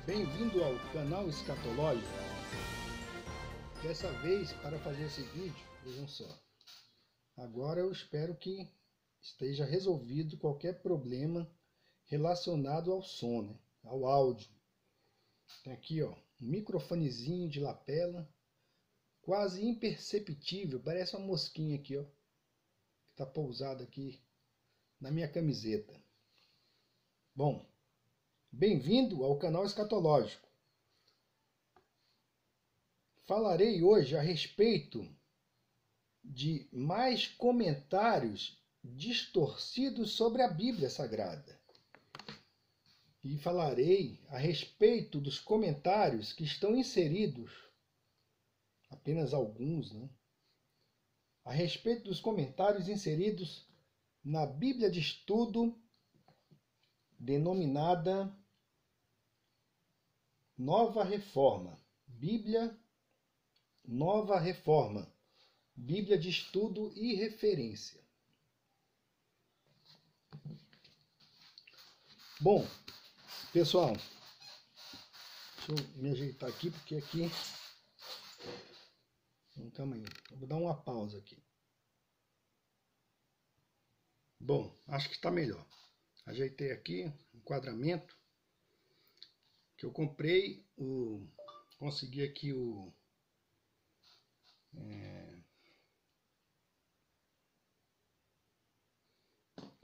Bem-vindo ao canal Escatológico. Dessa vez, para fazer esse vídeo, vejam só. Agora eu espero que esteja resolvido qualquer problema relacionado ao som, né? Ao áudio. Tem aqui, ó, um microfonezinho de lapela, quase imperceptível, parece uma mosquinha aqui, ó, que está pousada aqui na minha camiseta. Bom, bem-vindo ao canal Escatológico. Falarei hoje a respeito de mais comentários distorcidos sobre a Bíblia Sagrada. E falarei a respeito dos comentários que estão inseridos, apenas alguns, né? A respeito dos comentários inseridos na Bíblia de Estudo, denominada Nova Reforma. Bíblia Nova Reforma. Bíblia de Estudo e Referência. Bom, pessoal, deixa eu me ajeitar aqui, porque aqui... Calma aí, eu vou dar uma pausa aqui. Bom, acho que está melhor. Ajeitei aqui o enquadramento, que eu comprei, consegui aqui o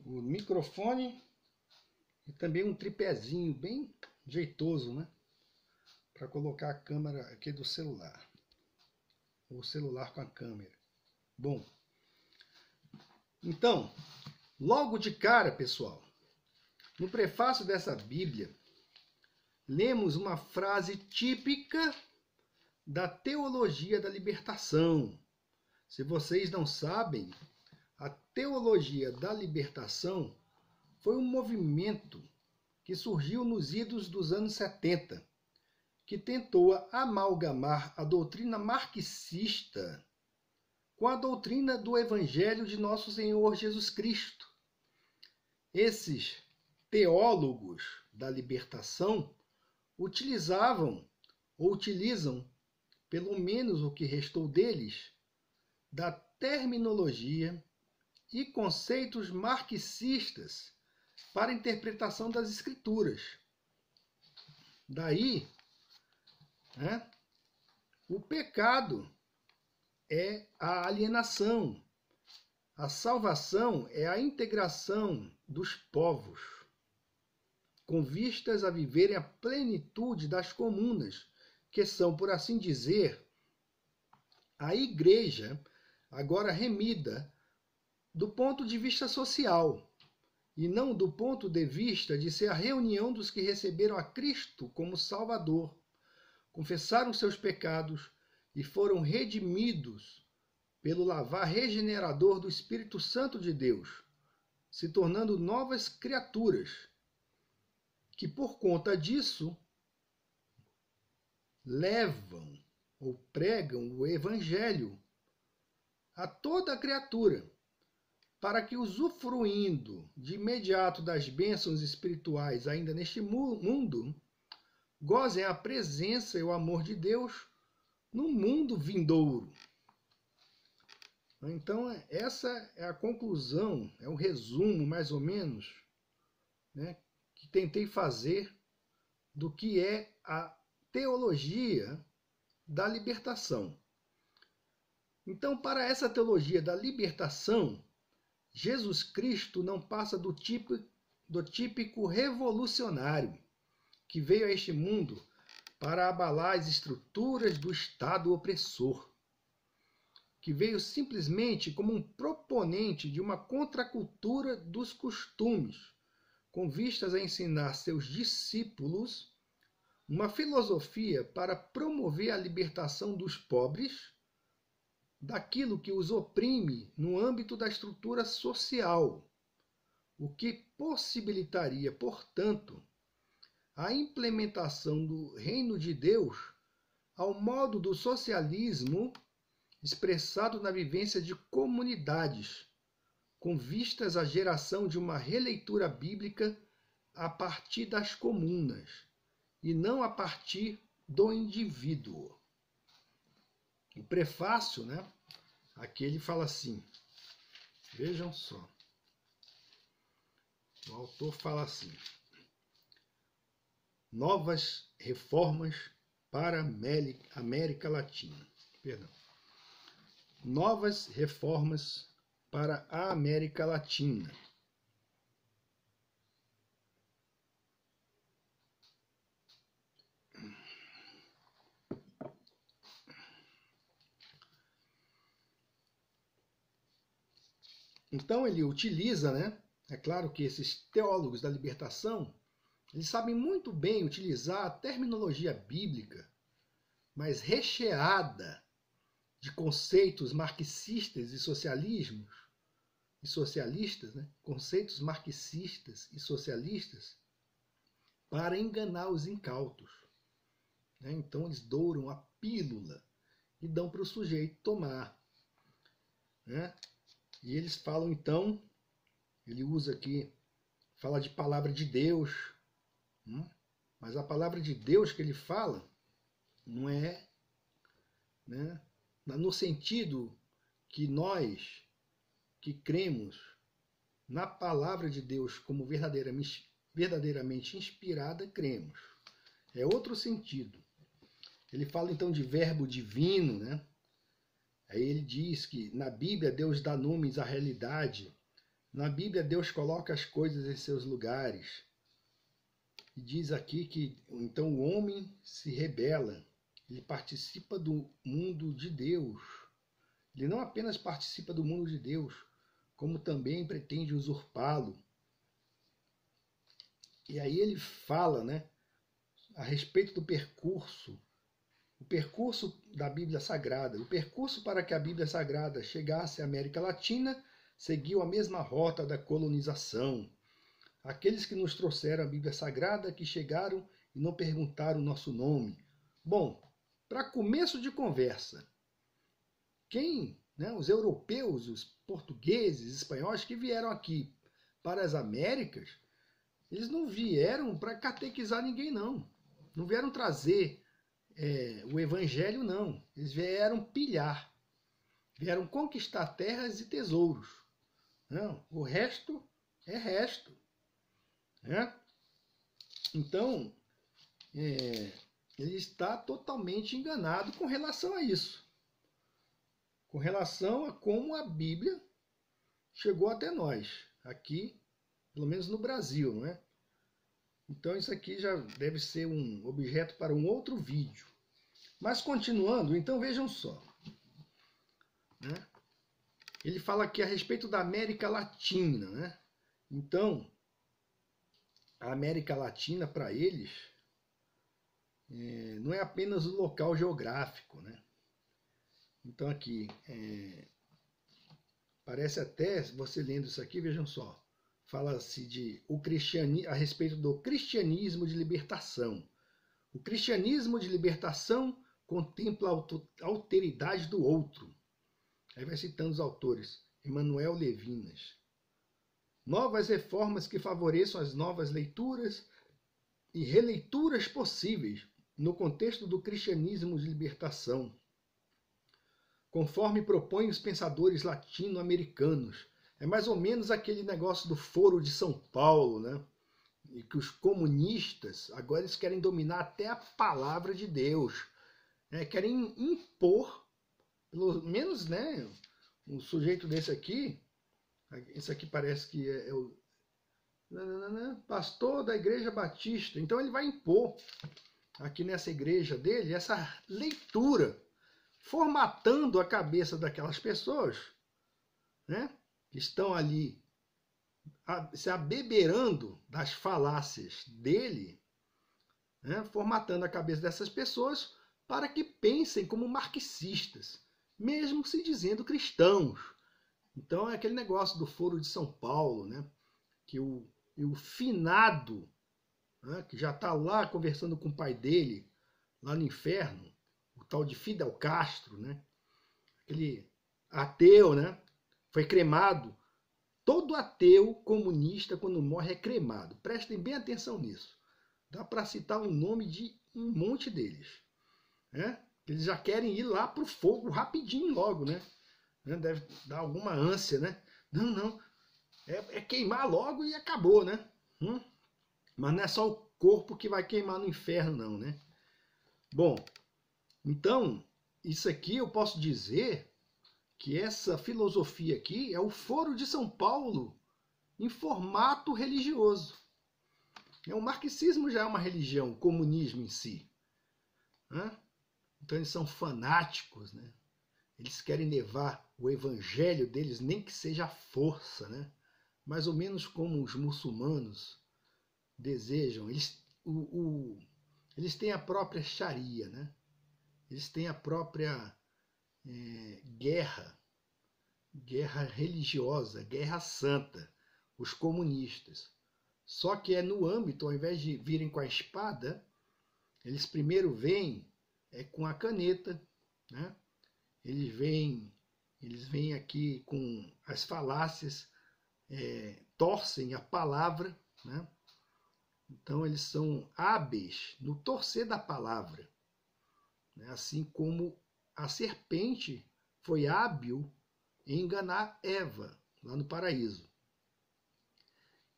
microfone e também um tripézinho bem jeitoso, né? Para colocar a câmera aqui do celular. O celular com a câmera. Bom, então, logo de cara, pessoal, no prefácio dessa Bíblia, lemos uma frase típica da teologia da libertação. Se vocês não sabem, a teologia da libertação foi um movimento que surgiu nos idos dos anos 70, que tentou amalgamar a doutrina marxista com a doutrina do Evangelho de Nosso Senhor Jesus Cristo. Esses teólogos da libertação utilizavam, ou utilizam, pelo menos o que restou deles, da terminologia e conceitos marxistas para a interpretação das Escrituras. Daí, né, o pecado é a alienação, a salvação é a integração dos povos, com vistas a viverem a plenitude das comunas, que são, por assim dizer, a igreja agora remida do ponto de vista social, e não do ponto de vista de ser a reunião dos que receberam a Cristo como Salvador, confessaram seus pecados e foram redimidos pelo lavar regenerador do Espírito Santo de Deus, se tornando novas criaturas, que por conta disso levam ou pregam o Evangelho a toda a criatura, para que, usufruindo de imediato das bênçãos espirituais ainda neste mundo, gozem a presença e o amor de Deus no mundo vindouro. Então, essa é a conclusão, é o resumo, mais ou menos, né, que tentei fazer do que é a teologia da libertação. Então, para essa teologia da libertação, Jesus Cristo não passa do típico revolucionário que veio a este mundo para abalar as estruturas do Estado opressor, que veio simplesmente como um proponente de uma contracultura dos costumes, com vistas a ensinar seus discípulos uma filosofia para promover a libertação dos pobres daquilo que os oprime no âmbito da estrutura social, o que possibilitaria, portanto, a implementação do reino de Deus ao modo do socialismo expressado na vivência de comunidades, com vistas à geração de uma releitura bíblica a partir das comunas, e não a partir do indivíduo. O prefácio, né? Aqui ele fala assim, vejam só. O autor fala assim: novas reformas para a América Latina. Perdão. Novas reformas para a América Latina. Então ele utiliza, né? É claro que esses teólogos da libertação, eles sabem muito bem utilizar a terminologia bíblica, mas recheada de conceitos marxistas e socialistas, né? Conceitos marxistas e socialistas, para enganar os incautos. Né? Então eles douram a pílula e dão para o sujeito tomar. Né? E eles falam então, ele usa aqui, fala de palavra de Deus, mas a palavra de Deus que ele fala não é, né, no sentido que nós que cremos na palavra de Deus como verdadeiramente inspirada, cremos. É outro sentido. Ele fala então de verbo divino, né? Aí ele diz que na Bíblia Deus dá nomes à realidade. Na Bíblia Deus coloca as coisas em seus lugares. E diz aqui que então o homem se rebela. Ele participa do mundo de Deus. Ele não apenas participa do mundo de Deus, como também pretende usurpá-lo. E aí ele fala, né, a respeito do percurso. O percurso da Bíblia Sagrada, o percurso para que a Bíblia Sagrada chegasse à América Latina, seguiu a mesma rota da colonização. Aqueles que nos trouxeram a Bíblia Sagrada, que chegaram e não perguntaram o nosso nome. Bom, para começo de conversa, quem, né, os europeus, os portugueses, espanhóis que vieram aqui para as Américas, eles não vieram para catequizar ninguém, não. Não vieram trazer o evangelho, não. Eles vieram pilhar. Vieram conquistar terras e tesouros. Não, o resto é resto. Né? Então, ele está totalmente enganado com relação a isso. Com relação a como a Bíblia chegou até nós, aqui, pelo menos no Brasil, não é? Então isso aqui já deve ser um objeto para um outro vídeo. Mas continuando, então vejam só. Né? Ele fala aqui a respeito da América Latina. Né? Então, a América Latina, para eles, não é apenas o local geográfico. Né? Então aqui, parece até, você lendo isso aqui, vejam só, fala-se a respeito do cristianismo de libertação. O cristianismo de libertação contempla a alteridade do outro. Aí vai citando os autores. Emmanuel Levinas. Novas reformas que favoreçam as novas leituras e releituras possíveis no contexto do cristianismo de libertação, conforme propõem os pensadores latino-americanos. É mais ou menos aquele negócio do Foro de São Paulo, né? E que os comunistas agora eles querem dominar até a palavra de Deus. Né? Querem impor, pelo menos, né, um sujeito desse aqui, esse aqui parece que é o pastor da Igreja Batista. Então ele vai impor aqui nessa igreja dele essa leitura, formatando a cabeça daquelas pessoas, né, que estão ali se abeberando das falácias dele, né, formatando a cabeça dessas pessoas para que pensem como marxistas, mesmo se dizendo cristãos. Então é aquele negócio do Foro de São Paulo, né, que o finado, né, que já está lá conversando com o pai dele, lá no inferno, o tal de Fidel Castro, né, aquele ateu, né, foi cremado. Todo ateu comunista, quando morre, é cremado. Prestem bem atenção nisso. dá para citar o nome de um monte deles, né? Eles já querem ir lá para o fogo rapidinho logo, né? Deve dar alguma ânsia, né? Não, não, é queimar logo e acabou, né? Mas não é só o corpo que vai queimar no inferno, não, né? Bom, então, isso aqui eu posso dizer que essa filosofia aqui é o Foro de São Paulo em formato religioso. O marxismo já é uma religião, o comunismo em si. Né? Então eles são fanáticos, né? Eles querem levar o evangelho deles, nem que seja à força, né? Mais ou menos como os muçulmanos desejam. Eles têm a própria Sharia, né? Eles têm a própria guerra religiosa, guerra santa, os comunistas. Só que é no âmbito, ao invés de virem com a espada, eles primeiro vêm com a caneta, né? Eles vêm aqui com as falácias, torcem a palavra, né? Então eles são hábeis no torcer da palavra, né? Assim como a serpente foi hábil em enganar Eva lá no paraíso.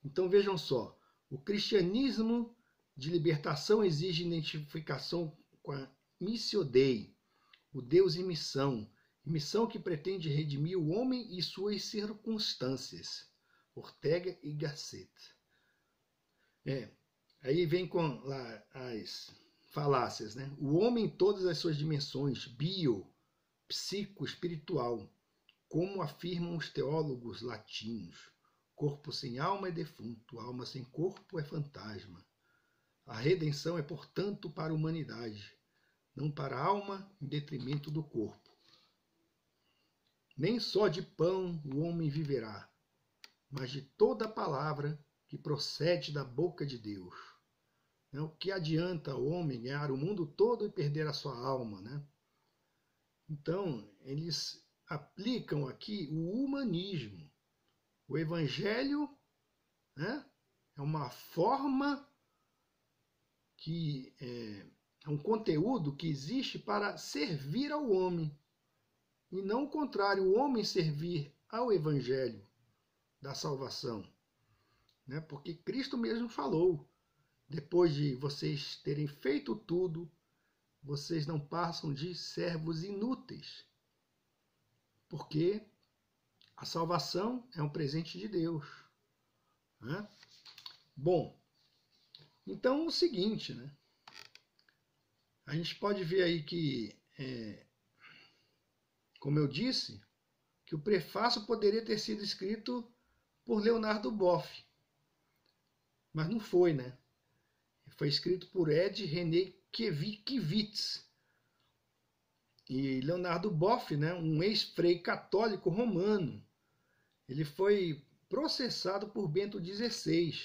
Então vejam só, o cristianismo de libertação exige identificação com a missio Dei, o Deus em missão que pretende redimir o homem e suas circunstâncias. Ortega y Gasset. Aí vem com lá as falácias, né? O homem em todas as suas dimensões, bio, psico, espiritual, como afirmam os teólogos latinos. Corpo sem alma é defunto, alma sem corpo é fantasma. A redenção é, portanto, para a humanidade, não para a alma em detrimento do corpo. Nem só de pão o homem viverá, mas de toda palavra que procede da boca de Deus. O que adianta o homem ganhar o mundo todo e perder a sua alma, né? Então, eles aplicam aqui o humanismo. O evangelho, né, é uma forma que é um conteúdo que existe para servir ao homem. E não o contrário, o homem servir ao evangelho da salvação. Né? Porque Cristo mesmo falou, depois de vocês terem feito tudo, vocês não passam de servos inúteis. Porque a salvação é um presente de Deus. Né? Bom, então é o seguinte, né? A gente pode ver aí que, como eu disse, que o prefácio poderia ter sido escrito por Leonardo Boff, mas não foi, né? Foi escrito por Ed René Kivitz. E Leonardo Boff, né, um ex-frei católico romano, ele foi processado por Bento XVI,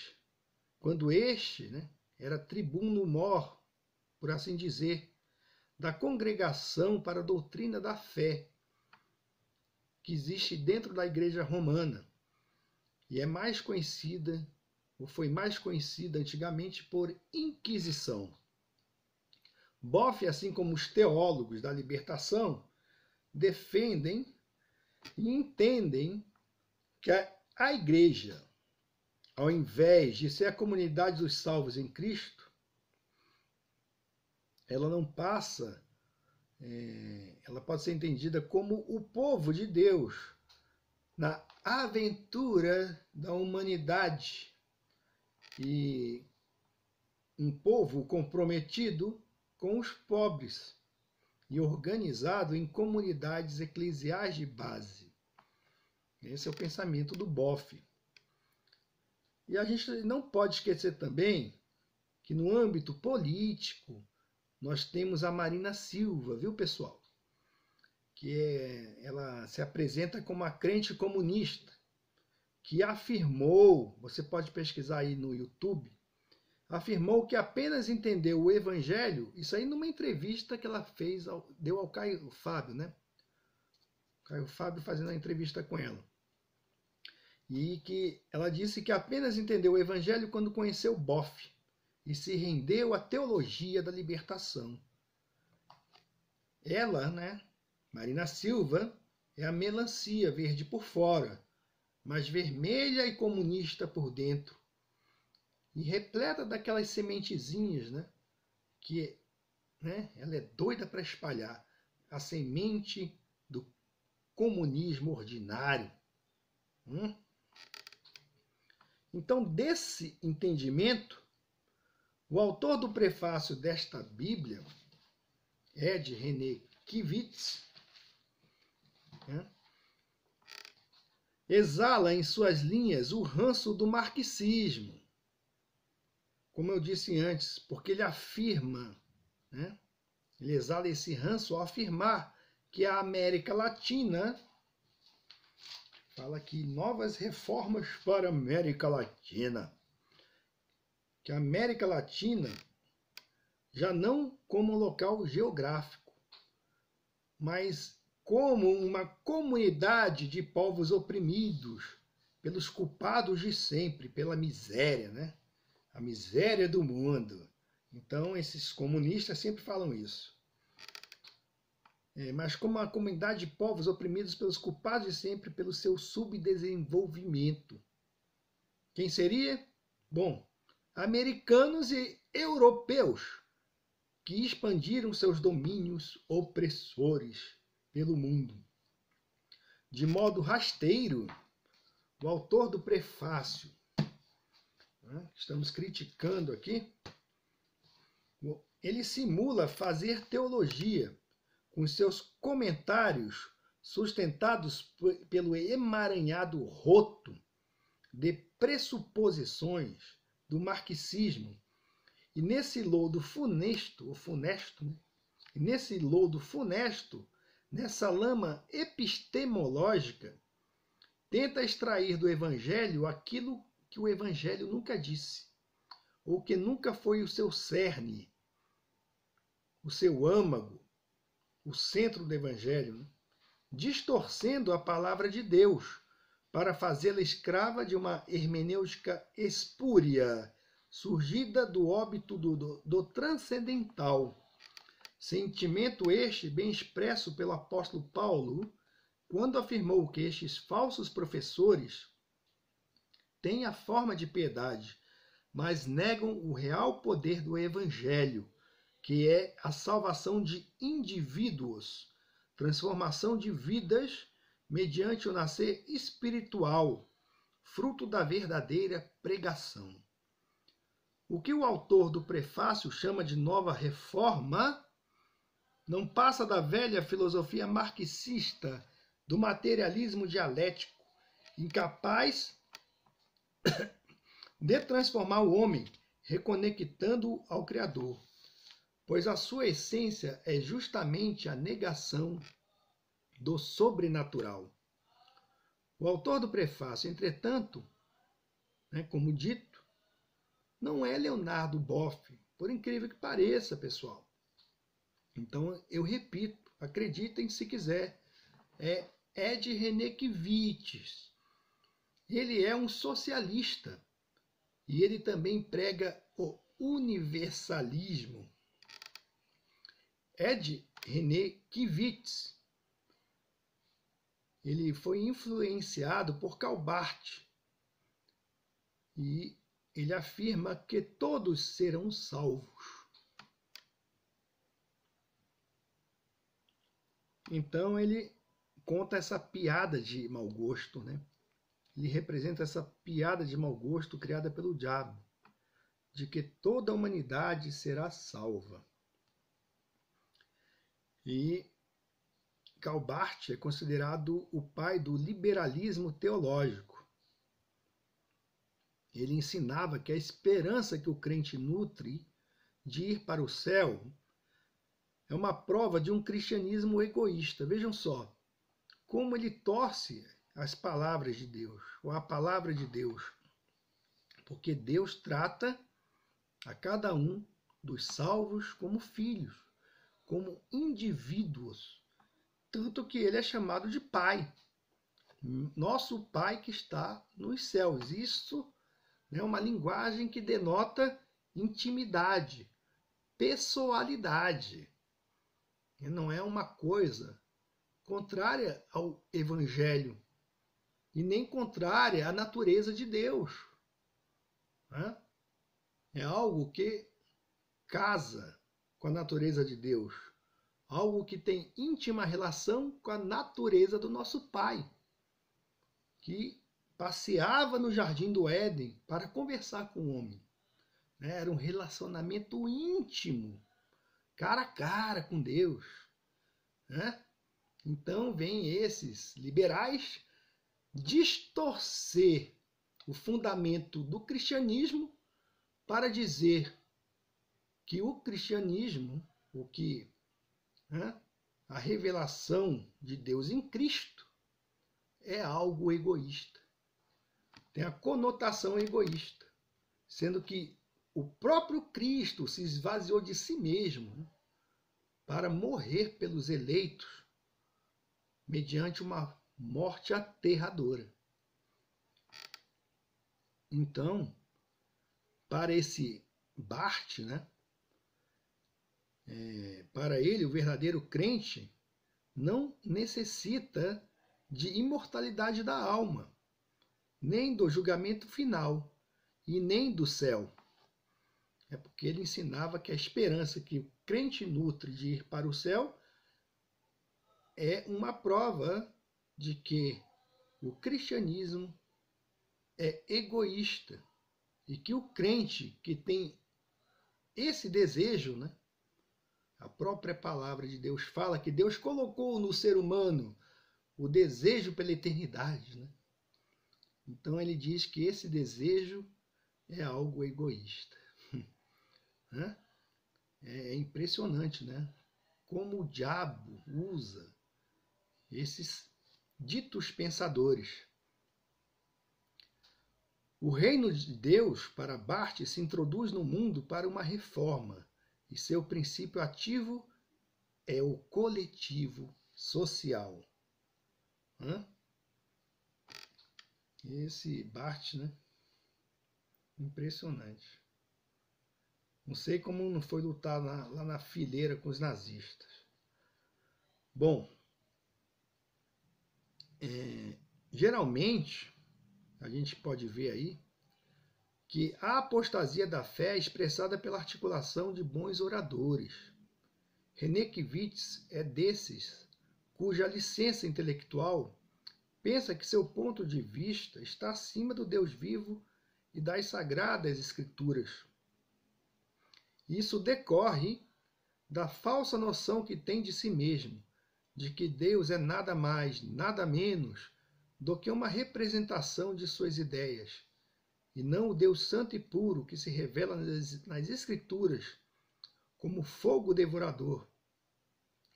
quando este, né, era tribuno mor, por assim dizer, da Congregação para a Doutrina da Fé, que existe dentro da Igreja Romana, e é mais conhecida, ou foi mais conhecida antigamente por Inquisição. Boff, assim como os teólogos da libertação, defendem e entendem que a Igreja, ao invés de ser a comunidade dos salvos em Cristo, ela não passa, ela pode ser entendida como o povo de Deus na aventura da humanidade e um povo comprometido com os pobres e organizado em comunidades eclesiais de base. Esse é o pensamento do Boff. E a gente não pode esquecer também que no âmbito político nós temos a Marina Silva, viu, pessoal? Que ela se apresenta como uma crente comunista, que afirmou, você pode pesquisar aí no YouTube, afirmou que apenas entendeu o Evangelho, isso aí numa entrevista que ela fez, deu ao Caio Fábio, né? Caio Fábio fazendo a entrevista com ela. E que ela disse que apenas entendeu o Evangelho quando conheceu Boff, e se rendeu à teologia da libertação. Ela, Marina Silva, é a melancia verde por fora, mas vermelha e comunista por dentro, e repleta daquelas sementezinhas, que ela é doida para espalhar a semente do comunismo ordinário. Então, desse entendimento, o autor do prefácio desta Bíblia, Ed René Kivitz, exala em suas linhas o ranço do marxismo, como eu disse antes, porque ele afirma, ele exala esse ranço ao afirmar que a América Latina, fala aqui, novas reformas para a América Latina, que a América Latina, já não como um local geográfico, mas como uma comunidade de povos oprimidos pelos culpados de sempre, pela miséria, a miséria do mundo. Então, esses comunistas sempre falam isso. Mas como uma comunidade de povos oprimidos pelos culpados de sempre, pelo seu subdesenvolvimento. Quem seria? Bom, americanos e europeus que expandiram seus domínios opressores pelo mundo. De modo rasteiro, o autor do prefácio, estamos criticando aqui, ele simula fazer teologia com seus comentários sustentados pelo emaranhado roto de pressuposições do marxismo. E nesse lodo funesto, nessa lama epistemológica, tenta extrair do Evangelho aquilo que o Evangelho nunca disse, ou que nunca foi o seu cerne, o seu âmago, o centro do Evangelho, distorcendo a palavra de Deus para fazê-la escrava de uma hermenêutica espúria, surgida do óbito do transcendental. Sentimento este bem expresso pelo apóstolo Paulo, quando afirmou que estes falsos professores têm a forma de piedade, mas negam o real poder do Evangelho, que é a salvação de indivíduos, transformação de vidas mediante o nascer espiritual, fruto da verdadeira pregação. O que o autor do prefácio chama de nova reforma não passa da velha filosofia marxista do materialismo dialético, incapaz de transformar o homem, reconectando-o ao Criador, pois a sua essência é justamente a negação do sobrenatural. O autor do prefácio, entretanto, como dito, não é Leonardo Boff, por incrível que pareça, pessoal. Então, eu repito, acreditem se quiser, é Ed René Kivitz. Ele é um socialista e ele também prega o universalismo. Ed René Kivitz, ele foi influenciado por Karl Barth e ele afirma que todos serão salvos. Então ele conta essa piada de mau gosto, Ele representa essa piada de mau gosto criada pelo diabo, de que toda a humanidade será salva. E Karl Barth é considerado o pai do liberalismo teológico. Ele ensinava que a esperança que o crente nutre de ir para o céu é uma prova de um cristianismo egoísta. Vejam só como ele torce as palavras de Deus, ou a palavra de Deus. Porque Deus trata a cada um dos salvos como filhos, como indivíduos. Tanto que ele é chamado de Pai. Nosso Pai que está nos céus. Isso é uma linguagem que denota intimidade, pessoalidade. E não é uma coisa contrária ao Evangelho e nem contrária à natureza de Deus. Né? É algo que casa com a natureza de Deus, algo que tem íntima relação com a natureza do nosso Pai, que passeava no jardim do Éden para conversar com o homem. Era um relacionamento íntimo, cara a cara com Deus. Então vem esses liberais distorcer o fundamento do cristianismo para dizer que o cristianismo, a revelação de Deus em Cristo é algo egoísta. Tem a conotação egoísta, sendo que o próprio Cristo se esvaziou de si mesmo para morrer pelos eleitos mediante uma morte aterradora. Então, para esse Barth, para ele, o verdadeiro crente não necessita de imortalidade da alma, nem do julgamento final e nem do céu. É porque ele ensinava que a esperança que o crente nutre de ir para o céu é uma prova de que o cristianismo é egoísta e que o crente que tem esse desejo, a própria palavra de Deus fala que Deus colocou no ser humano o desejo pela eternidade. Então ele diz que esse desejo é algo egoísta. É impressionante, como o diabo usa esses ditos pensadores. O reino de Deus, para Barth, se introduz no mundo para uma reforma, e seu princípio ativo é o coletivo social. Esse Barth, impressionante. Não sei como não foi lutar lá na fileira com os nazistas. Bom, geralmente, a gente pode ver aí que a apostasia da fé é expressada pela articulação de bons oradores. René Kivitz é desses cuja licença intelectual pensa que seu ponto de vista está acima do Deus vivo e das sagradas escrituras. Isso decorre da falsa noção que tem de si mesmo, de que Deus é nada mais, nada menos do que uma representação de suas ideias, e não o Deus santo e puro que se revela nas Escrituras como fogo devorador,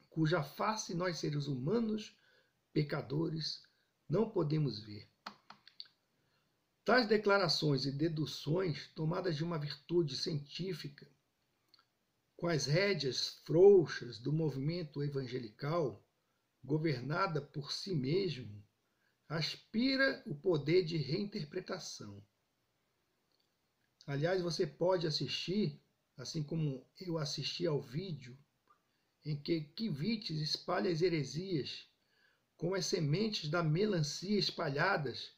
cuja face nós, seres humanos, pecadores, não podemos ver. Tais declarações e deduções, tomadas de uma virtude científica, com as rédeas frouxas do movimento evangelical, governada por si mesmo, aspira o poder de reinterpretação. Aliás, você pode assistir, assim como eu assisti ao vídeo, em que Kivitz espalha as heresias com as sementes da melancia espalhadas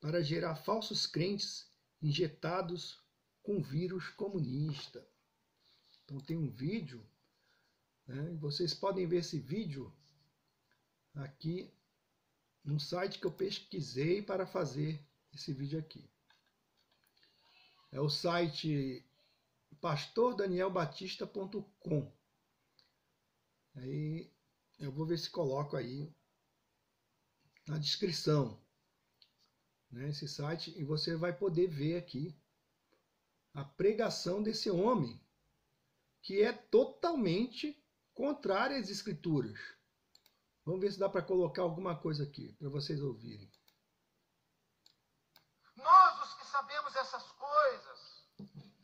para gerar falsos crentes injetados com vírus comunista. Então tem um vídeo, vocês podem ver esse vídeo aqui num site que eu pesquisei para fazer esse vídeo aqui. É o site pastordanielbatista.com. Aí eu vou ver se coloco aí na descrição, esse site, e você vai poder ver aqui a pregação desse homem, que é totalmente contrária às Escrituras. Vamos ver se dá para colocar alguma coisa aqui, para vocês ouvirem. Nós, os que sabemos essas coisas,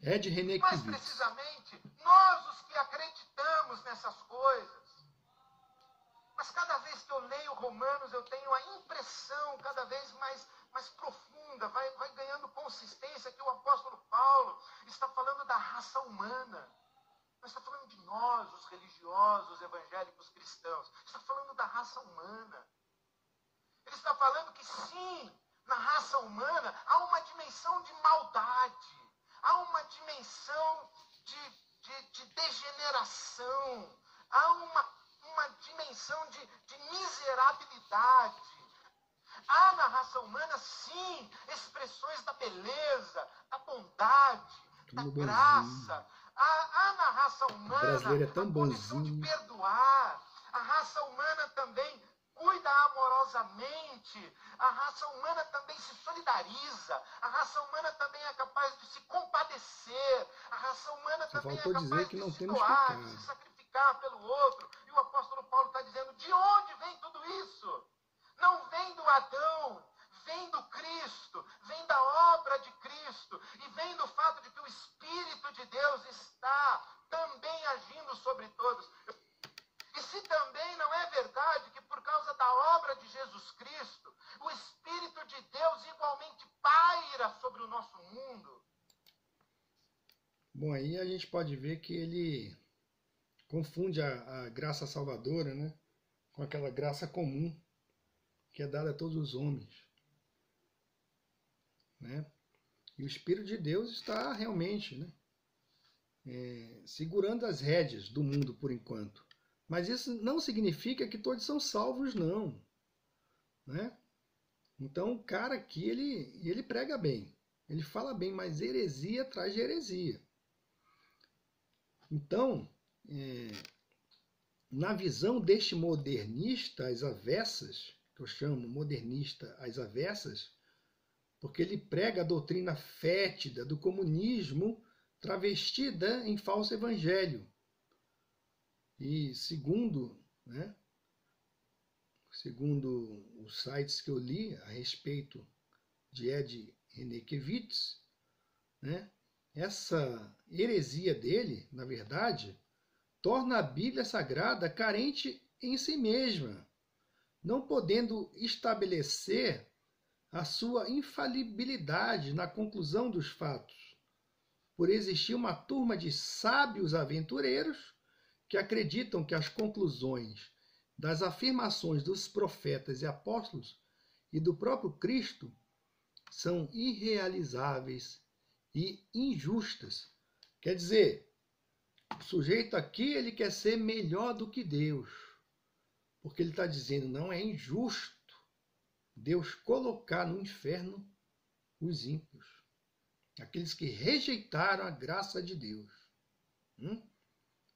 É de René mais Kivitz. precisamente, nós, os que acreditamos nessas coisas. Mas cada vez que eu leio Romanos, eu tenho a impressão cada vez mais profunda profunda, vai ganhando consistência, que o apóstolo Paulo está falando da raça humana. Não está falando de nós, os religiosos, evangélicos, cristãos. Está falando da raça humana. Ele está falando que sim, na raça humana há uma dimensão de maldade, há uma dimensão de degeneração, há uma dimensão de miserabilidade. Há na raça humana, sim, expressões da beleza, da bondade, da graça. Há na raça humana a condição de perdoar. A raça humana também cuida amorosamente. A raça humana também se solidariza. A raça humana também é capaz de se compadecer. A raça humana também é capaz de se doar, de se sacrificar pelo outro. E o apóstolo Paulo está dizendo, de onde vem tudo isso? Não vem do Adão, vem do Cristo, vem da obra de Cristo e vem do fato de que o Espírito de Deus está também agindo sobre todos. E se também não é verdade que por causa da obra de Jesus Cristo, o Espírito de Deus igualmente paira sobre o nosso mundo? Bom, aí a gente pode ver que ele confunde a graça salvadora, né, com aquela graça comum que é dada a todos os homens, né? E o Espírito de Deus está realmente, né, segurando as rédeas do mundo por enquanto. Mas isso não significa que todos são salvos, não, né? Então o cara aqui, ele prega bem, ele fala bem, mas heresia atrás de heresia. Então, na visão deste modernista às avessas, que eu chamo modernista às avessas, porque ele prega a doutrina fétida do comunismo travestida em falso evangelho. E segundo os sites que eu li a respeito de Ed Renekiewicz, né, essa heresia dele, na verdade, torna a Bíblia Sagrada carente em si mesma, não podendo estabelecer a sua infalibilidade na conclusão dos fatos, por existir uma turma de sábios aventureiros que acreditam que as conclusões das afirmações dos profetas e apóstolos e do próprio Cristo são irrealizáveis e injustas. Quer dizer, o sujeito aqui ele quer ser melhor do que Deus, porque ele está dizendo não é injusto Deus colocar no inferno os ímpios, aqueles que rejeitaram a graça de Deus.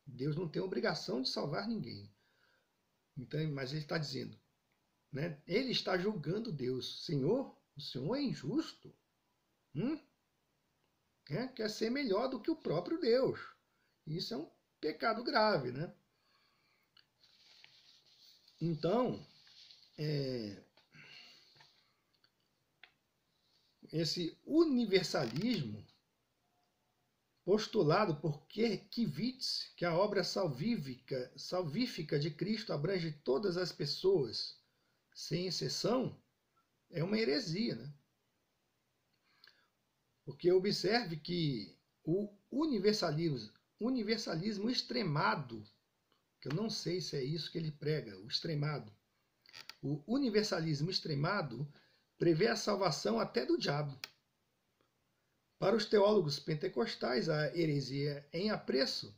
Deus não tem obrigação de salvar ninguém. Então, mas ele está dizendo, né? Ele está julgando Deus. Senhor, o Senhor é injusto. Quer ser melhor do que o próprio Deus. Isso é um pecado grave, né? Então, esse universalismo postulado por Kivitz, que a obra salvífica de Cristo abrange todas as pessoas, sem exceção, é uma heresia, né? Porque observe que o universalismo extremado, que eu não sei se é isso que ele prega, o extremado. O universalismo extremado prevê a salvação até do diabo. Para os teólogos pentecostais, a heresia em apreço,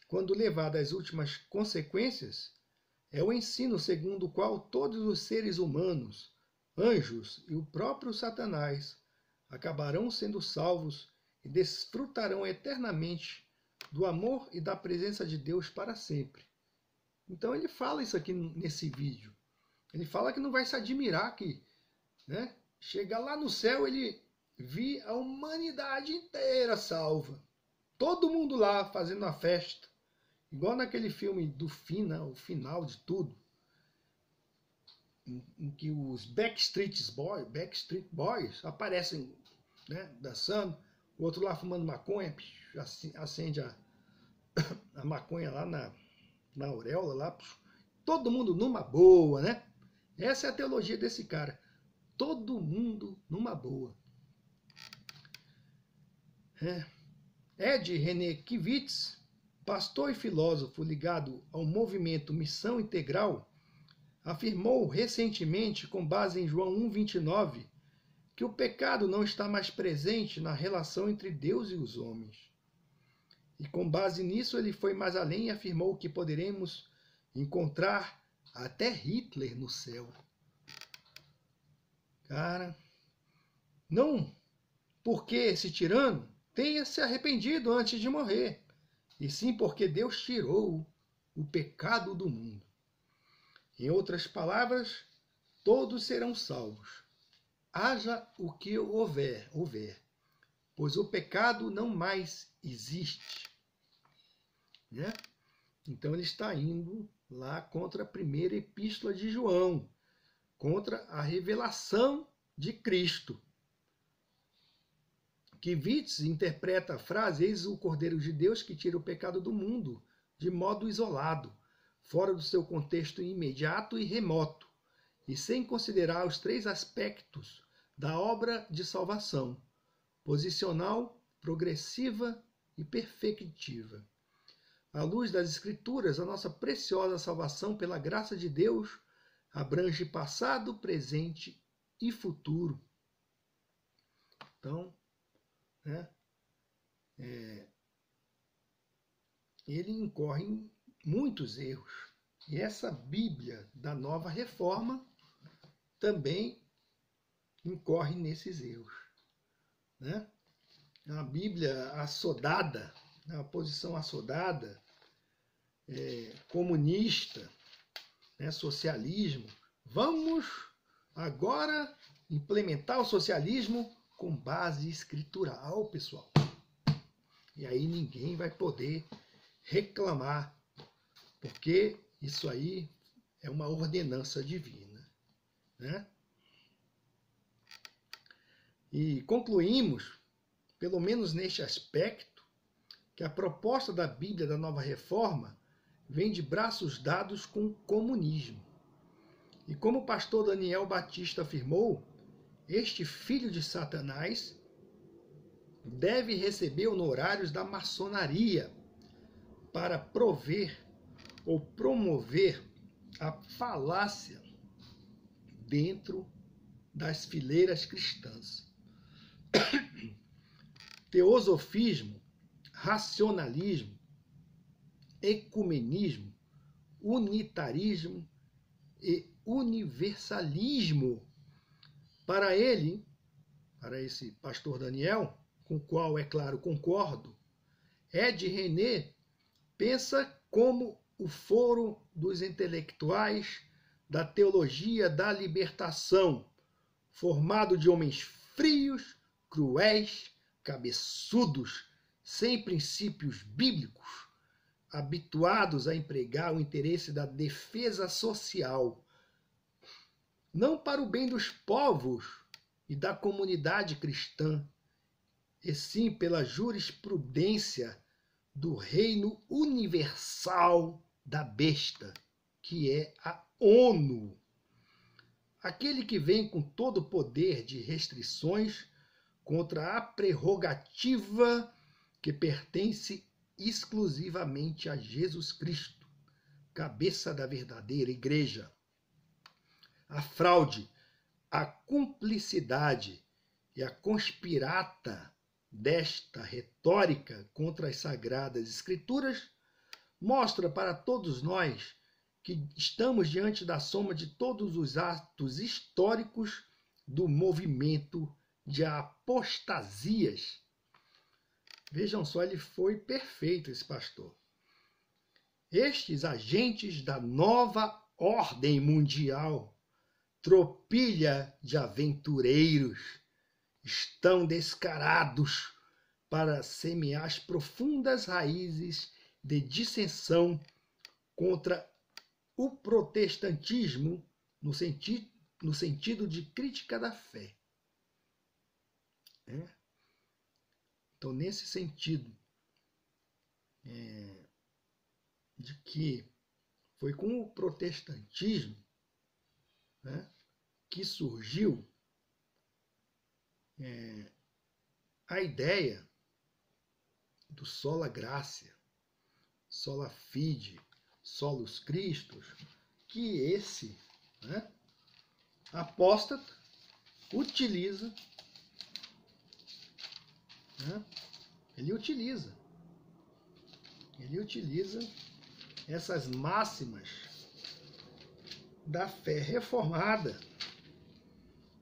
quando levada às últimas consequências, é o ensino segundo o qual todos os seres humanos, anjos e o próprio Satanás acabarão sendo salvos e desfrutarão eternamente do amor e da presença de Deus para sempre. Então ele fala isso aqui nesse vídeo. Ele fala que não vai se admirar que, né, chegar lá no céu ele vi a humanidade inteira salva. Todo mundo lá fazendo uma festa. Igual naquele filme do fim, né, o final de tudo. Em que os Backstreet Boys aparecem, né, dançando. O outro lá fumando maconha. Acende a maconha lá na auréola. Lá, todo mundo numa boa, né? Essa é a teologia desse cara. Todo mundo numa boa. Ed René Kivitz, pastor e filósofo ligado ao movimento Missão Integral, afirmou recentemente, com base em João 1,29, que o pecado não está mais presente na relação entre Deus e os homens. E com base nisso, ele foi mais além e afirmou que poderemos encontrar até Hitler no céu. Cara, não porque esse tirano tenha se arrependido antes de morrer, e sim porque Deus tirou o pecado do mundo. Em outras palavras, todos serão salvos, haja o que houver, pois o pecado não mais existe. Né? Então ele está indo lá contra a primeira epístola de João, contra a revelação de Cristo. Kivitz interpreta a frase: eis o Cordeiro de Deus que tira o pecado do mundo, de modo isolado, fora do seu contexto imediato e remoto, e sem considerar os três aspectos da obra de salvação: posicional, progressiva e perfectiva. À luz das Escrituras, a nossa preciosa salvação pela graça de Deus abrange passado, presente e futuro. Então, ele incorre em muitos erros. E essa Bíblia da Nova Reforma também incorre nesses erros. Né? A Bíblia assodada, a posição assodada, comunista, socialismo. Vamos agora implementar o socialismo com base escritural, pessoal. E aí ninguém vai poder reclamar, porque isso aí é uma ordenança divina. Né? E concluímos, pelo menos neste aspecto, que a proposta da Bíblia da Nova Reforma vem de braços dados com o comunismo. E como o pastor Daniel Batista afirmou, este filho de Satanás deve receber honorários da maçonaria para prover ou promover a falácia dentro das fileiras cristãs. Teosofismo, racionalismo, ecumenismo, unitarismo e universalismo. Para ele, para esse pastor Daniel, com o qual, é claro, concordo, Ed René pensa como o foro dos intelectuais da teologia da libertação, formado de homens frios, cruéis, cabeçudos, sem princípios bíblicos, habituados a empregar o interesse da defesa social, não para o bem dos povos e da comunidade cristã, e sim pela jurisprudência do reino universal da besta, que é a ONU. Aquele que vem com todo o poder de restrições contra a prerrogativa que pertence exclusivamente a Jesus Cristo, cabeça da verdadeira igreja. A fraude, a cumplicidade e a conspirata desta retórica contra as sagradas escrituras mostra para todos nós que estamos diante da soma de todos os atos históricos do movimento de apostasias. Vejam só, ele foi perfeito, esse pastor. Estes agentes da nova ordem mundial, tropilha de aventureiros, estão descarados para semear as profundas raízes de dissensão contra o protestantismo no sentido de crítica da fé. Então, nesse sentido, de que foi com o protestantismo que surgiu a ideia do sola gratia, sola fide, solus Christus, que esse, né, apóstata utiliza, né, ele utiliza essas máximas da fé reformada.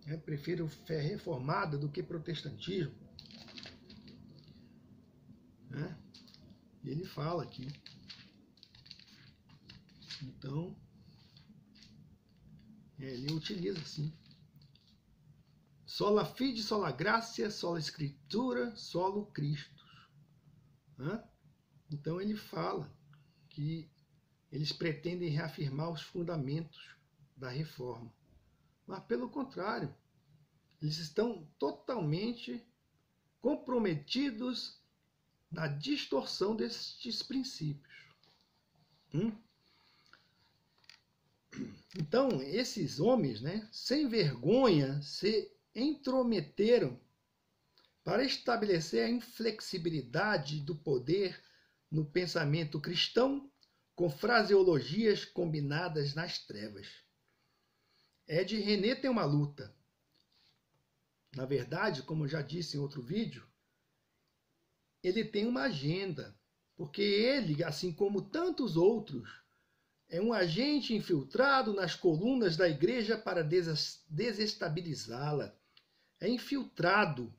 Eu prefiro fé reformada do que protestantismo. Né? Ele fala aqui. Então, ele utiliza assim. Sola fide, sola gratia, sola escritura, solo Christus. Né? Então ele fala que eles pretendem reafirmar os fundamentos da reforma. Mas, pelo contrário, eles estão totalmente comprometidos na distorção destes princípios. Então, esses homens, né, sem vergonha, se intrometeram para estabelecer a inflexibilidade do poder no pensamento cristão com fraseologias combinadas nas trevas. Ed René tem uma luta. Na verdade, como eu já disse em outro vídeo, ele tem uma agenda, porque ele, assim como tantos outros, é um agente infiltrado nas colunas da igreja para desestabilizá-la. É infiltrado,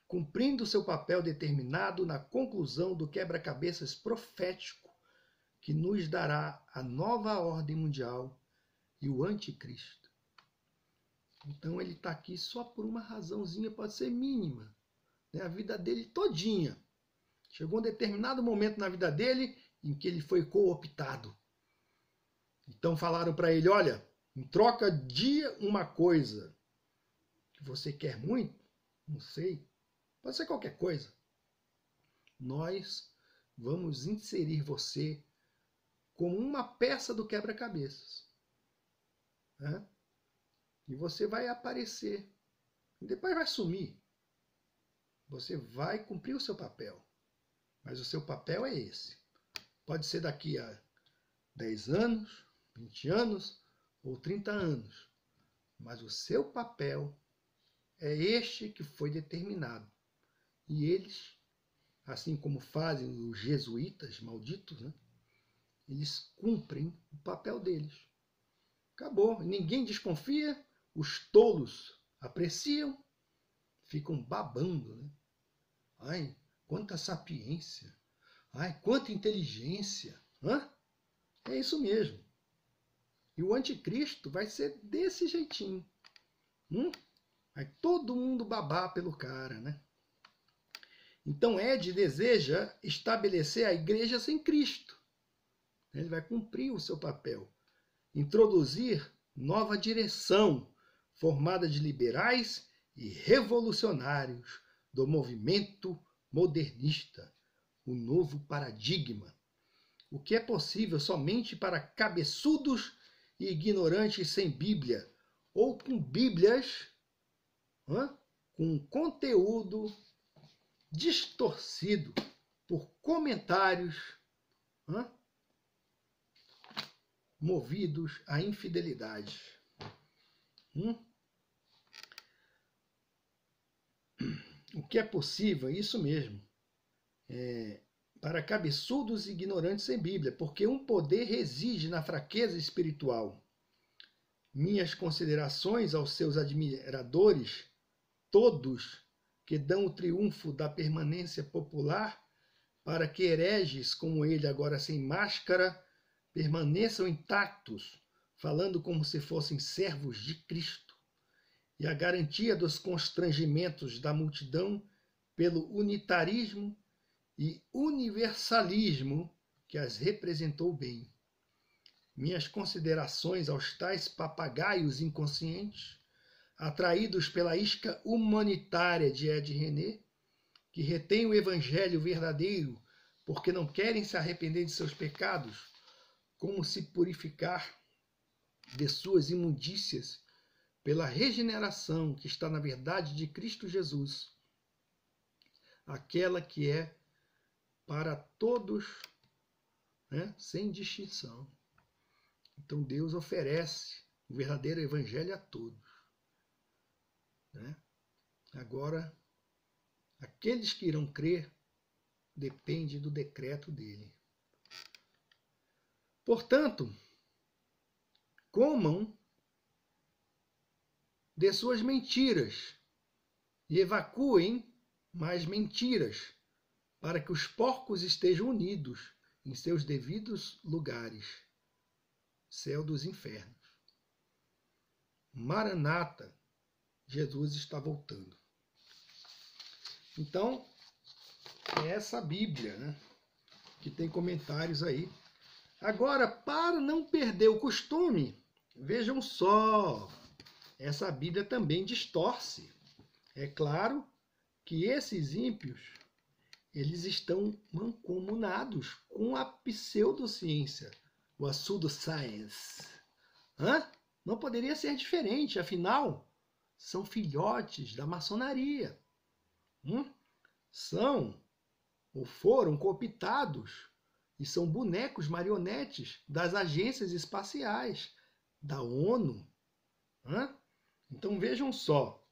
cumprindo seu papel determinado na conclusão do quebra-cabeças profético que nos dará a nova ordem mundial e o anticristo. Então ele está aqui só por uma razãozinha, pode ser mínima, né? A vida dele todinha. Chegou um determinado momento na vida dele em que ele foi cooptado. Então falaram para ele, olha, em troca de uma coisa que você quer muito, não sei, pode ser qualquer coisa, nós vamos inserir você como uma peça do quebra-cabeças. Né? E você vai aparecer. E depois vai sumir. Você vai cumprir o seu papel. Mas o seu papel é esse. Pode ser daqui a 10 anos, 20 anos ou 30 anos. Mas o seu papel é este que foi determinado. E eles, assim como fazem os jesuítas malditos, né? Eles cumprem o papel deles. Acabou. Ninguém desconfia. Os tolos apreciam. Ficam babando. Né? Ai, quanta sapiência. Ai, quanta inteligência. Hã? É isso mesmo. E o anticristo vai ser desse jeitinho. Vai todo mundo babar pelo cara, né? Então Ed deseja estabelecer a igreja sem Cristo. Ele vai cumprir o seu papel. Introduzir nova direção formada de liberais e revolucionários do movimento modernista, o novo paradigma. O que é possível somente para cabeçudos e ignorantes sem Bíblia, ou com Bíblias com conteúdo distorcido por comentários movidos à infidelidade. O que é possível, isso mesmo, para cabeçudos e ignorantes sem Bíblia, porque um poder reside na fraqueza espiritual. Minhas considerações aos seus admiradores, todos que dão o triunfo da permanência popular, para que hereges como ele, agora sem máscara, permaneçam intactos, falando como se fossem servos de Cristo, e a garantia dos constrangimentos da multidão pelo unitarismo e universalismo que as representou bem. Minhas considerações aos tais papagaios inconscientes, atraídos pela isca humanitária de Ed René, que retém o evangelho verdadeiro porque não querem se arrepender de seus pecados, como se purificar de suas imundícias pela regeneração que está na verdade de Cristo Jesus, aquela que é para todos, né, sem distinção. Então Deus oferece o verdadeiro evangelho a todos, né? Agora, aqueles que irão crer depende do decreto dele. Portanto, comam de suas mentiras e evacuem mais mentiras, para que os porcos estejam unidos em seus devidos lugares, céu dos infernos. Maranata, Jesus está voltando. Então, é essa Bíblia, né, que tem comentários aí. Agora, para não perder o costume, vejam só, essa Bíblia também distorce. É claro que esses ímpios, eles estão mancomunados com a pseudociência, o a pseudoscience. Não poderia ser diferente, afinal, são filhotes da maçonaria. São ou foram cooptados e são bonecos marionetes das agências espaciais, da ONU. Então vejam só,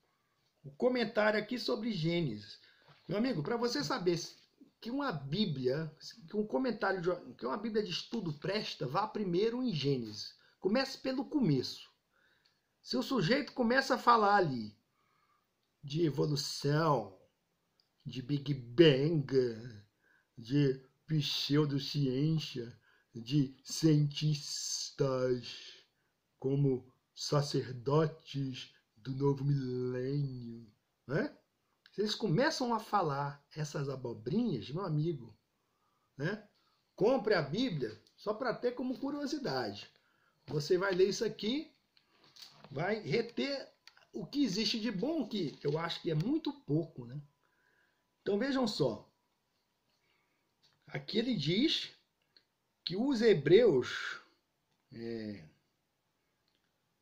o comentário aqui sobre Gênesis. Meu amigo, para você saber que uma Bíblia, que um comentário, que uma Bíblia de estudo presta, vá primeiro em Gênesis. Comece pelo começo. Se o sujeito começa a falar ali de evolução, de Big Bang, de pseudociência, de cientistas como sacerdotes do novo milênio, né? Se eles começam a falar essas abobrinhas, meu amigo, né? Compre a Bíblia só para ter como curiosidade. Você vai ler isso aqui, vai reter o que existe de bom, que eu acho que é muito pouco, né? Então vejam só. Aqui ele diz que os hebreus,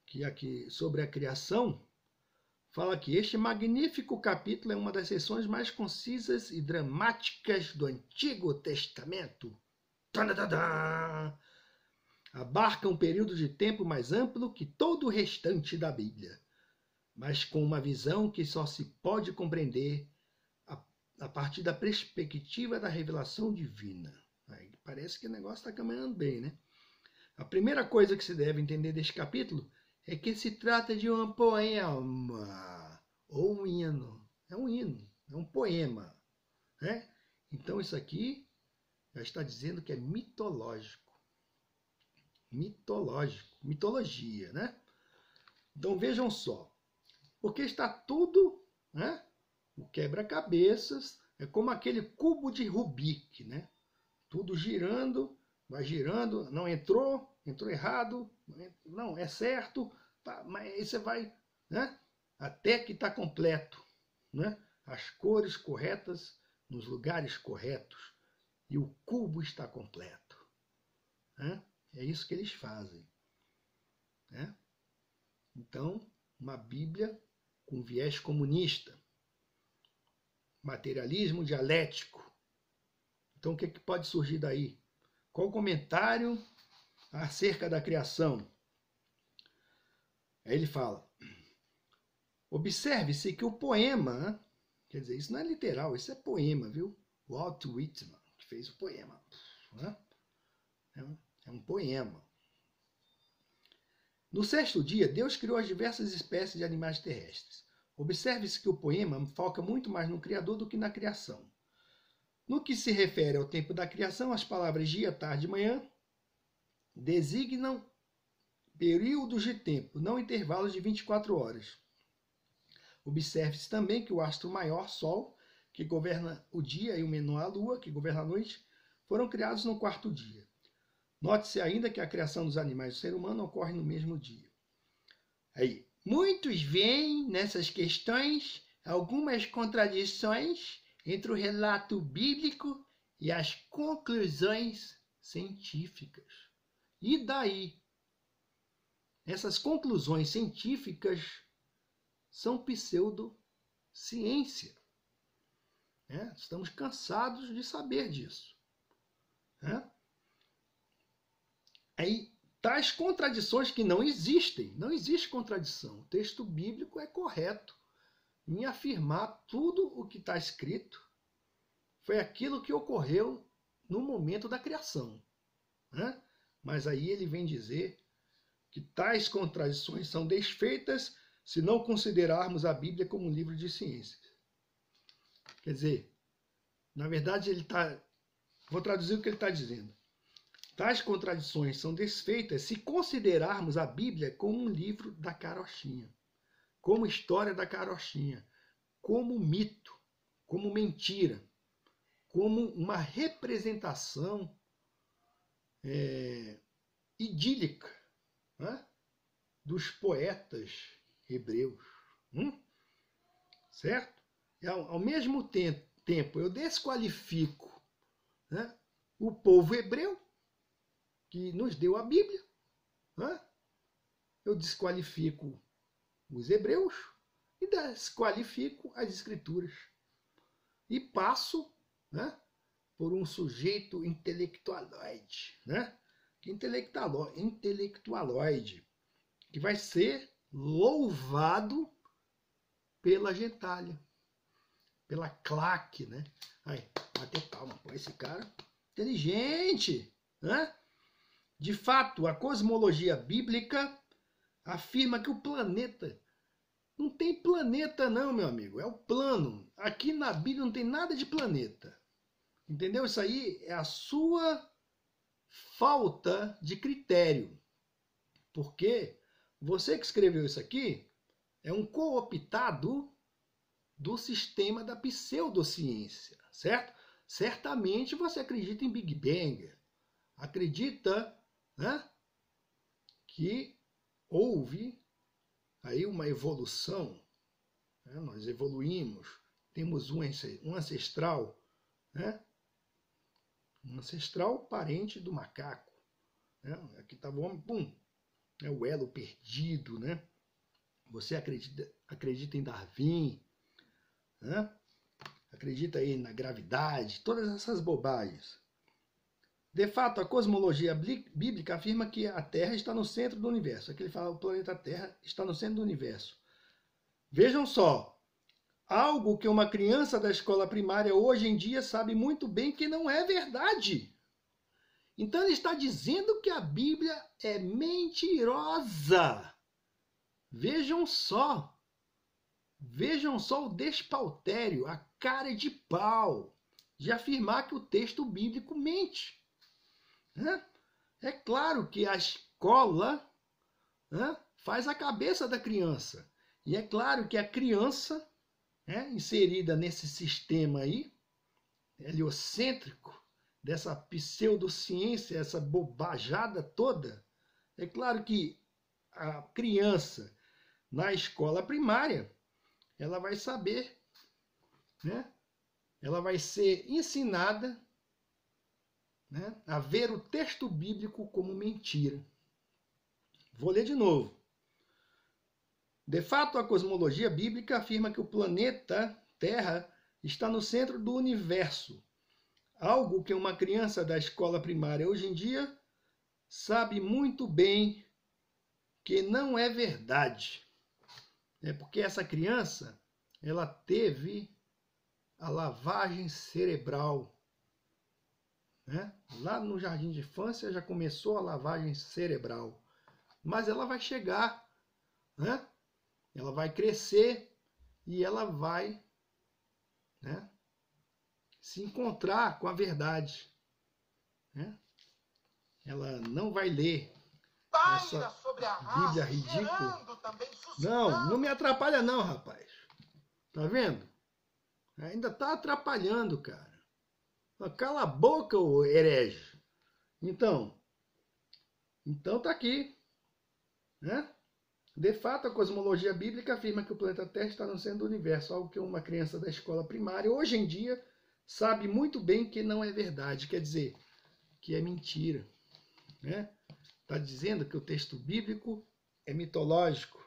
que aqui sobre a criação, fala que este magnífico capítulo é uma das seções mais concisas e dramáticas do Antigo Testamento. Tadadadá! Abarca um período de tempo mais amplo que todo o restante da Bíblia, mas com uma visão que só se pode compreender a partir da perspectiva da revelação divina. Aí parece que o negócio está caminhando bem, né? A primeira coisa que se deve entender deste capítulo é que se trata de um poema, ou um hino. É um hino, é um poema, né? Então isso aqui já está dizendo que é mitológico. Mitologia, né? Então vejam só, porque está tudo, né? O quebra-cabeças é como aquele cubo de Rubik, né? Tudo girando, vai girando, não entrou errado, não, é certo, mas aí você vai, né? Até que está completo, né? As cores corretas nos lugares corretos e o cubo está completo, né? É isso que eles fazem, né? Então, uma Bíblia com viés comunista, materialismo dialético. Então, o que pode surgir daí? Qual o comentário acerca da criação? Aí ele fala: observe-se que o poema, quer dizer, isso não é literal, isso é poema, viu? Walt Whitman, que fez o poema, né? É um poema. No sexto dia, Deus criou as diversas espécies de animais terrestres. Observe-se que o poema foca muito mais no Criador do que na criação. No que se refere ao tempo da criação, as palavras dia, tarde e manhã designam períodos de tempo, não intervalos de 24 horas. Observe-se também que o astro maior, Sol, que governa o dia, e o menor, a Lua, que governa a noite, foram criados no quarto dia. Note-se ainda que a criação dos animais do ser humano ocorre no mesmo dia. Aí, muitos veem nessas questões algumas contradições entre o relato bíblico e as conclusões científicas. E daí? Essas conclusões científicas são pseudociência. Né? Estamos cansados de saber disso. Né? Aí, tais contradições que não existem, não existe contradição. O texto bíblico é correto em afirmar tudo o que está escrito foi aquilo que ocorreu no momento da criação. Né? Mas aí ele vem dizer que tais contradições são desfeitas se não considerarmos a Bíblia como um livro de ciências. Quer dizer, na verdade, ele está. Vou traduzir o que ele está dizendo. Tais contradições são desfeitas se considerarmos a Bíblia como um livro da carochinha, como história da carochinha, como mito, como mentira, como uma representação idílica, né, dos poetas hebreus. Certo? E ao mesmo tempo, eu desqualifico, né, o povo hebreu, que nos deu a Bíblia. Né? Eu desqualifico os hebreus e desqualifico as Escrituras. E passo, né, por um sujeito intelectualoide, né? Intelectualoide, que vai ser louvado pela gentalha, pela claque, né? Aí, bater palma, pô, esse cara inteligente, né? De fato, a cosmologia bíblica afirma que o planeta não tem planeta não, meu amigo, é o plano. Aqui na Bíblia não tem nada de planeta. Entendeu? Isso aí é a sua falta de critério. Porque você que escreveu isso aqui é um cooptado do sistema da pseudociência, certo? Certamente você acredita em Big Bang, acredita, né, que houve aí uma evolução, né? Nós evoluímos, temos um ancestral, né? Um ancestral parente do macaco. Né? Aqui estava o homem, pum, é o elo perdido, né? Você acredita em Darwin, né? Acredita aí na gravidade, todas essas bobagens. De fato, a cosmologia bíblica afirma que a Terra está no centro do universo. Aqui ele fala que o planeta Terra está no centro do universo. Vejam só, algo que uma criança da escola primária hoje em dia sabe muito bem que não é verdade. Então ele está dizendo que a Bíblia é mentirosa. Vejam só o despautério, a cara de pau de afirmar que o texto bíblico mente. É claro que a escola, né, faz a cabeça da criança. E é claro que a criança, né, inserida nesse sistema aí, heliocêntrico, dessa pseudociência, essa bobajada toda, é claro que a criança na escola primária, ela vai saber, né? Ela vai ser ensinada, né, a ver o texto bíblico como mentira. Vou ler de novo. De fato, a cosmologia bíblica afirma que o planeta Terra está no centro do universo. Algo que uma criança da escola primária hoje em dia sabe muito bem que não é verdade. É porque essa criança, ela teve a lavagem cerebral. Né? Lá no jardim de infância já começou a lavagem cerebral. Mas ela vai chegar, né? Ela vai crescer e ela vai, né, se encontrar com a verdade. Né? Ela não vai ler essa Bíblia ridícula. Não me atrapalha não, rapaz. Tá vendo? Ainda tá atrapalhando, cara. Cala a boca, ô herege. Então tá aqui. Né? De fato, a cosmologia bíblica afirma que o planeta Terra está no centro do universo, algo que uma criança da escola primária, hoje em dia, sabe muito bem que não é verdade. Quer dizer, que é mentira. Né? Está dizendo que o texto bíblico é mitológico.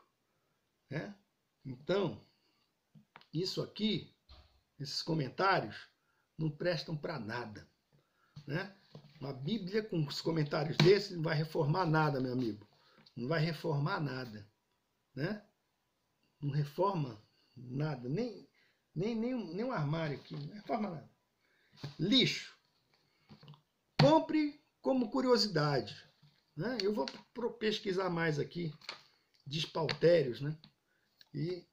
Né? Então, isso aqui esses comentários não prestam para nada, né? Uma Bíblia com os comentários desses não vai reformar nada, meu amigo. Não vai reformar nada, né? Não reforma nada, nem um armário aqui, não reforma nada. Lixo. Compre como curiosidade, né? Eu vou pesquisar mais aqui, despautérios, né? E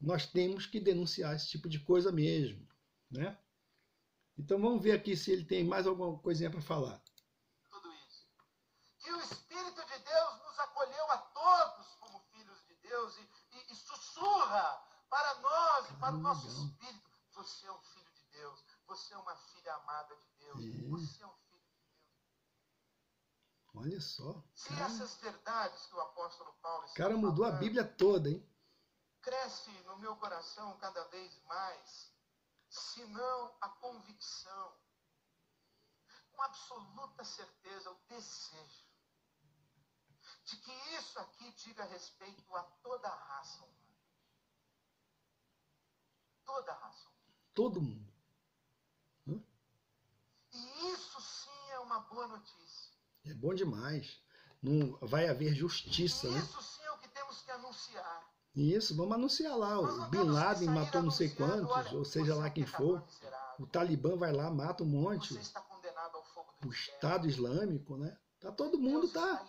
nós temos que denunciar esse tipo de coisa mesmo, né? Então vamos ver aqui se ele tem mais alguma coisinha para falar. Tudo isso. Que o Espírito de Deus nos acolheu a todos como filhos de Deus e sussurra para nós e para o nosso espírito. Você é um filho de Deus. Você é uma filha amada de Deus. Você é um filho de Deus. Olha só. Se essas verdades que o apóstolo Paulo está falando, mudou a Bíblia toda, hein? Cresce no meu coração cada vez mais, se não a convicção, com absoluta certeza, o desejo de que isso aqui diga respeito a toda a raça humana. Toda a raça humana. Todo mundo. E isso sim é uma boa notícia. É bom demais. Não vai haver justiça, né? Isso sim é o que temos que anunciar. Isso, vamos anunciar lá. O Bin Laden matou não sei quantos, olha, ou seja lá quem for. O Talibã vai lá, mata um monte. O Estado Islâmico, né? Tá todo mundo, tá.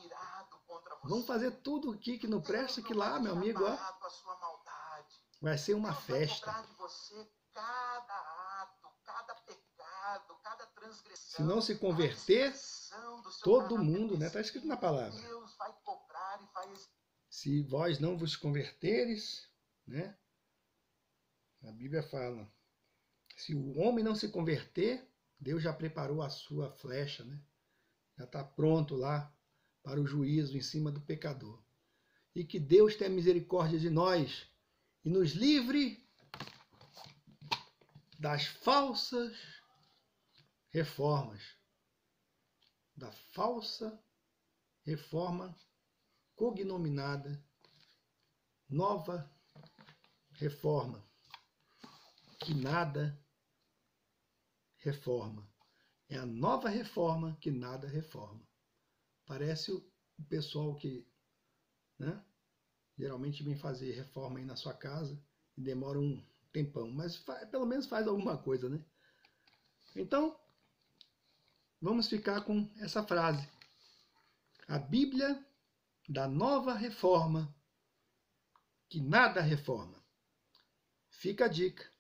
Vamos fazer tudo aqui que não presta, que lá, meu amigo, ó, vai ser uma festa. Se não se converter, todo mundo, né? Tá escrito na palavra. Se vós não vos converteres, né? A Bíblia fala, se o homem não se converter, Deus já preparou a sua flecha, né? Já está pronto lá para o juízo em cima do pecador. E que Deus tenha misericórdia de nós e nos livre das falsas reformas, da falsa reforma cognominada nova reforma, que nada reforma. É a nova reforma que nada reforma. Parece o pessoal que, né, geralmente vem fazer reforma aí na sua casa e demora um tempão, mas pelo menos faz alguma coisa, né? Então, vamos ficar com essa frase. A Bíblia da nova reforma, que nada reforma. Fica a dica.